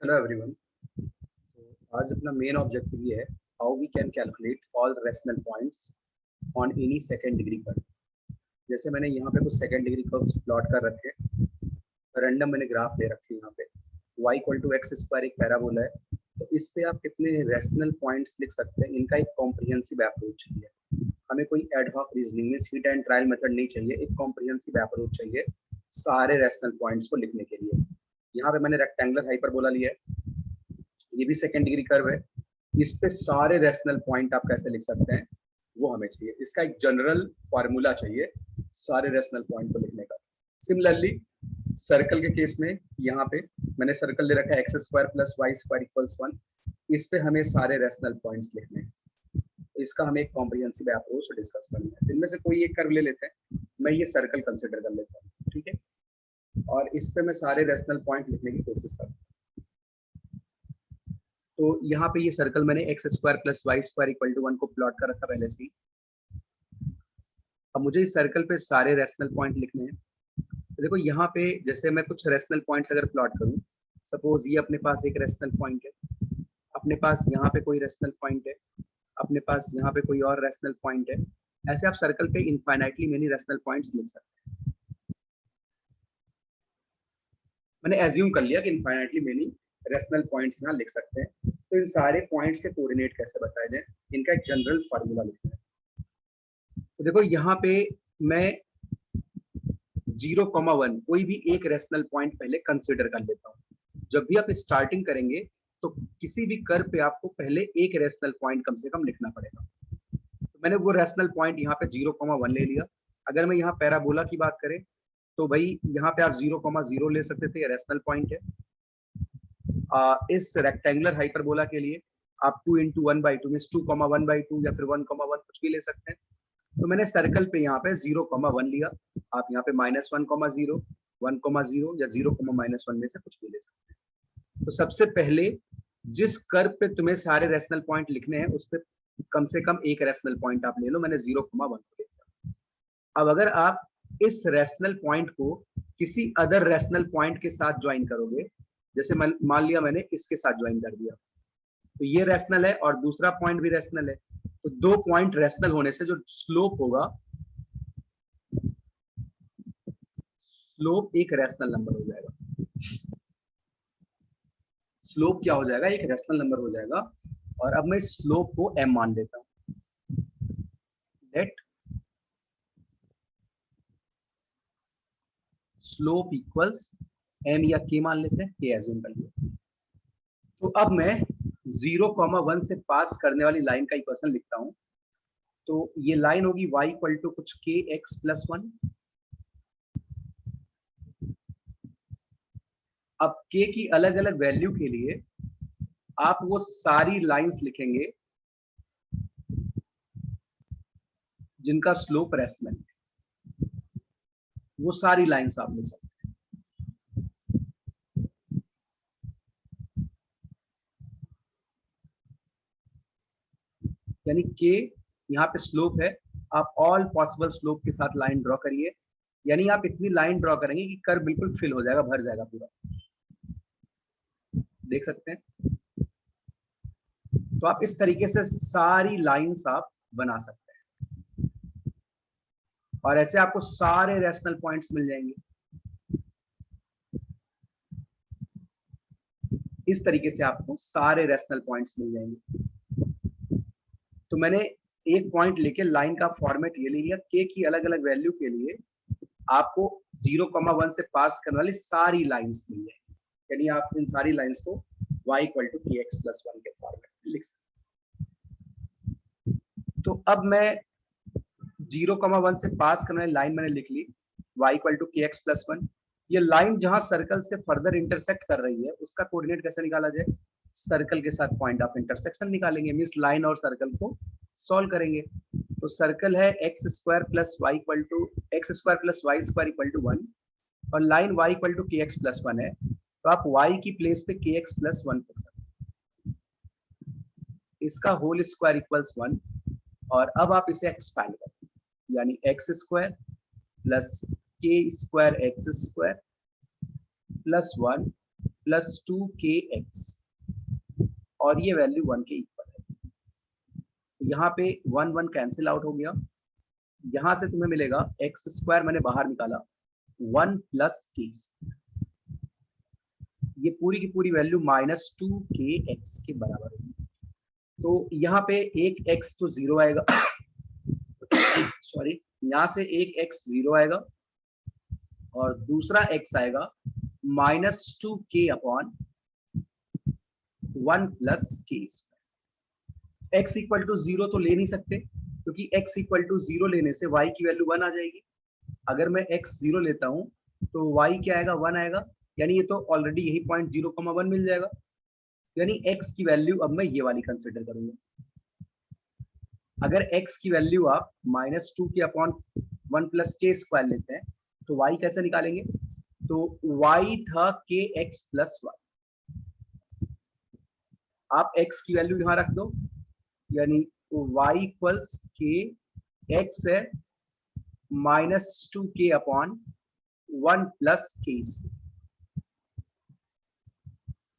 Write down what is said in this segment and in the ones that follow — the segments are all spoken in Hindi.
Hello everyone. तो आज अपना मेन ऑब्जेक्टिव ये है how we can calculate all rational points on any second degree curve. जैसे मैंने यहाँ पे कुछ सेकेंड डिग्री कर्व्स प्लॉट कर रखे, रैंडम मैंने ग्राफ ले रखे यहाँ पे y equal to x square एक पैराबोला है। तो इस पे आप कितने रेशनल पॉइंट्स लिख सकते हैं, इनका एक कॉम्प्रिहेंसिव अप्रोच चाहिए। हमें कोई एडहॉक रीजनिंग में सीट एंड ट्रायल मेथड नहीं चाहिए, एक कॉम्प्रिहेंसिव अप्रोच चाहिए सारे रेशनल पॉइंट्स को लिखने के लिए। यहाँ पे मैंने रेक्टेंगुलर हाइपरबोला लिया है, ये भी सेकेंड डिग्री कर्व है। इस पे सारे रेशनल पॉइंट आप कैसे लिख सकते हैं वो हमें चाहिए। इसका एक जनरल फॉर्मूला चाहिए सारे रेशनल पॉइंट को लिखने का। सिमिलरली सर्कल के केस में यहाँ पे मैंने सर्कल ले रखा है x square plus y square equals 1। इस पे हमें सारे रेशनल पॉइंट्स लिखने हैं। इसका हमें एक कॉम्प्रिहेंसिव अप्रोच डिस्कस करना है। इनमें से कोई एक कर्व ले लेते हैं, मैं ये सर्कल कंसिडर कर लेता हूँ, ठीक है। और इस पे मैं सारे रेशनल पॉइंट लिखने की कोशिश करता हूँ। तो यहाँ पे ये सर्कल मैंने x square plus y square equal to 1 को प्लॉट कर रखा पहले से ही। अब मुझे इस सर्कल पे सारे रेशनल पॉइंट लिखने हैं। तो देखो यहाँ पे जैसे मैं कुछ रेशनल पॉइंट्स अगर प्लॉट करूँ, सपोज ये अपने पास एक रेशनल पॉइंट है, अपने पास यहाँ पे कोई रेशनल पॉइंट है, अपने पास यहाँ पे कोई और रेशनल पॉइंट है। ऐसे आप सर्कल पे इनफाइनाइटली मेनी रेशनल पॉइंट्स लिख सकते हैं। मैंने एज्यूम कर लिया कि इनफाइनाइटली मेनी रेशनल पॉइंट्स यहाँ लिख सकते हैं। तो इन सारे पॉइंट्स के कोऑर्डिनेट कैसे बताए जाए, इनका एक जनरल फार्मूला लिखना है। तो देखो यहाँ पे मैं 0,1 कोई भी एक रेशनल पॉइंट पहले कंसिडर कर लेता हूँ। जब भी आप स्टार्टिंग करेंगे तो किसी भी कर्व पे आपको पहले एक रेशनल पॉइंट कम से कम लिखना पड़ेगा। तो मैंने वो रेशनल पॉइंट यहाँ पे 0,1 ले लिया। अगर मैं यहाँ पैराबोला की बात करें तो भाई यहाँ पे आप 0,0 ले सकते थे, ये रेशनल पॉइंट है। इस रेक्टेंगुलर हाइपरबोला के लिए आप 2 इंटू 1/2 मीन 2,1/2 या फिर 1,1 कुछ भी ले सकते हैं। तो मैंने सर्कल पे यहाँ पे 0,1 लिया। आप यहाँ पे -1,0 1,0 या 0,-1 में से कुछ भी ले सकते हैं। तो सबसे पहले जिस कर्व पे तुम्हें सारे रेशनल पॉइंट लिखने हैं उस पे कम से कम एक रेशनल पॉइंट आप ले लो। मैंने 0,1 को लिया। अब अगर आप इस रेशनल पॉइंट को किसी अदर रेशनल पॉइंट के साथ ज्वाइन करोगे, जैसे मान लिया मैंने इसके साथ ज्वाइन कर दिया, तो ये रैशनल है और दूसरा पॉइंट भी रैशनल है। तो दो पॉइंट रैशनल होने से जो स्लोप होगा, स्लोप एक रैशनल नंबर हो जाएगा। स्लोप क्या हो जाएगा, एक रैशनल नंबर हो जाएगा। और अब मैं इस स्लोप को m मान लेता हूं। लेट स्लोप इक्वल्स m या k मान लेते हैं, k एज्यूम कर लिया। तो अब मैं 0,1 से पास करने वाली लाइन का इक्वेशन लिखता हूं। तो ये लाइन होगी y इक्वल टू कुछ kx प्लस 1। अब k की अलग अलग वैल्यू के लिए आप वो सारी लाइंस लिखेंगे जिनका स्लोप रैशनल है, वो सारी लाइंस आप लिख सकते हैं। यानी k यहाँ पे स्लोप है, आप ऑल पॉसिबल स्लोप के साथ लाइन ड्रॉ करिए। यानी आप इतनी लाइन ड्रॉ करेंगे कि कर्व बिल्कुल फिल हो जाएगा, भर जाएगा पूरा। देख सकते हैं। तो आप इस तरीके से सारी लाइंस आप बना सकते हैं और ऐसे आपको सारे रैशनल पॉइंट्स मिल जाएंगे। इस तरीके से आपको सारे रैशनल पॉइंट्स मिल जाएंगे। तो मैंने एक पॉइंट लेके लाइन का फॉर्मेट ये ले लिया, के की अलग अलग वैल्यू के लिए आपको 0,1 से पास करने वाली सारी लाइंस मिल जाएंगी। यानी आप इन सारी लाइंस को y equal to kx plus 1 के फॉर्मेट में लिख सकते हैं। तो अब मैं 0,1 से पास करने वाली लाइन मैंने लिख ली, y equal to kx plus 1। ये लाइन जहां सर्कल से फर्दर इंटरसेक्ट कर रही है उसका कोऑर्डिनेट कैसे निकाला जाए, सर्कल के साथ पॉइंट ऑफ इंटरसेक्शन निकालेंगे, मींस लाइन और सर्कल को सॉल्व करेंगे। तो सर्कल है x square plus y equal to x square plus y square equal to 1 और line y equal to k x plus 1 है। तो आप y की प्लेस पे के एक्स प्लस 1 पुट करें, इसका होल स्क्वायर इक्वल्स 1 और अब आप इसे एक्सपैंड करें, यानी एक्स स्क्वायर प्लस के square x square plus 1 plus 2kx और ये वैल्यू 1 के इक्वल है। यहाँ पे 1 1 कैंसिल आउट हो गया। यहाँ से तुम्हें मिलेगा एक्स स्क्वायर, मैंने बाहर निकाला 1 प्लस के, ये पूरी की पूरी वैल्यू -2kx के बराबर होगी। तो यहाँ पे एक x तो जीरो आएगा सॉरी, यहाँ से एक x जीरो आएगा और दूसरा x आएगा -2k अपॉन 1 प्लस के। x इक्वल टू जीरो तो ले नहीं सकते, क्योंकि x इक्वल टू जीरो लेने से y की वैल्यू 1 आ जाएगी। अगर मैं x जीरो लेता हूं तो y क्या आएगा, 1 आएगा, यानी ये तो ऑलरेडी यही पॉइंट 0,1 मिल जाएगा। यानी x की वैल्यू अब मैं ये वाली कंसिडर करूंगा। अगर x की वैल्यू आप -2k अपॉन 1 प्लस के स्क्वायर लेते हैं तो y कैसे निकालेंगे, तो y था kx प्लस y, आप x की वैल्यू यहां रख दो, यानी y इक्वल्स के एक्स है -2k अपॉन 1 प्लस के।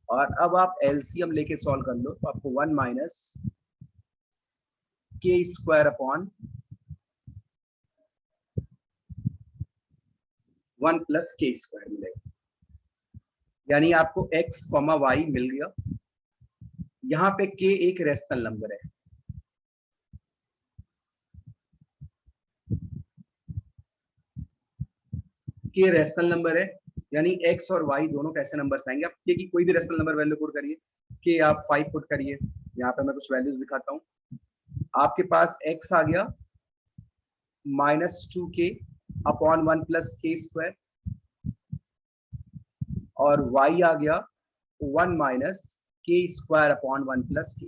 और अब आप एलसीएम लेके सॉल्व कर लो तो आपको 1 माइनस के स्क्वायर अपॉन 1 प्लस के स्क्वायर मिलेगा, यानी आपको x, y मिल गया। यहाँ पे k एक रेशनल नंबर है, k रेशनल नंबर है, यानी x और y दोनों कैसे नंबर्स आएंगे। आप k की कोई भी रेशनल नंबर वैल्यू पुट करिए, k आप 5 पुट करिए, यहाँ पे मैं कुछ वैल्यूज दिखाता हूँ। आपके पास x आ गया -2k अपॉन 1 प्लस के स्क्वायर और y आ गया 1 माइनस के स्क्वायर अपॉन 1 प्लस के।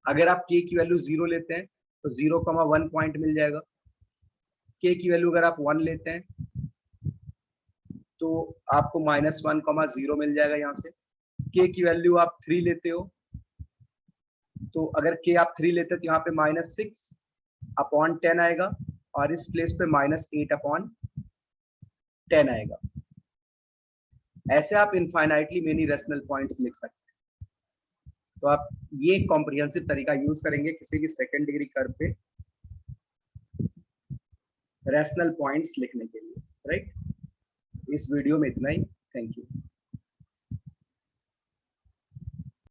अगर आप k की वैल्यू 0 लेते हैं तो 0,1 पॉइंट मिल जाएगा। k की वैल्यू अगर आप 1 लेते हैं तो आपको -1,0 मिल जाएगा। यहाँ से k की वैल्यू आप 3 लेते हो तो अगर k आप 3 लेते हैं तो यहाँ पे -6 अपॉन 10 आएगा और इस प्लेस पे -8 अपॉन 10 आएगा। ऐसे आप इनफाइनाइटली मेनी रेशनल पॉइंट्स लिख सकते हैं। तो आप ये कॉम्प्रिहेंसिव तरीका यूज करेंगे किसी भी सेकंड डिग्री कर्व पे रेशनल पॉइंट्स लिखने के लिए, राइट। इस वीडियो में इतना ही, थैंक यू।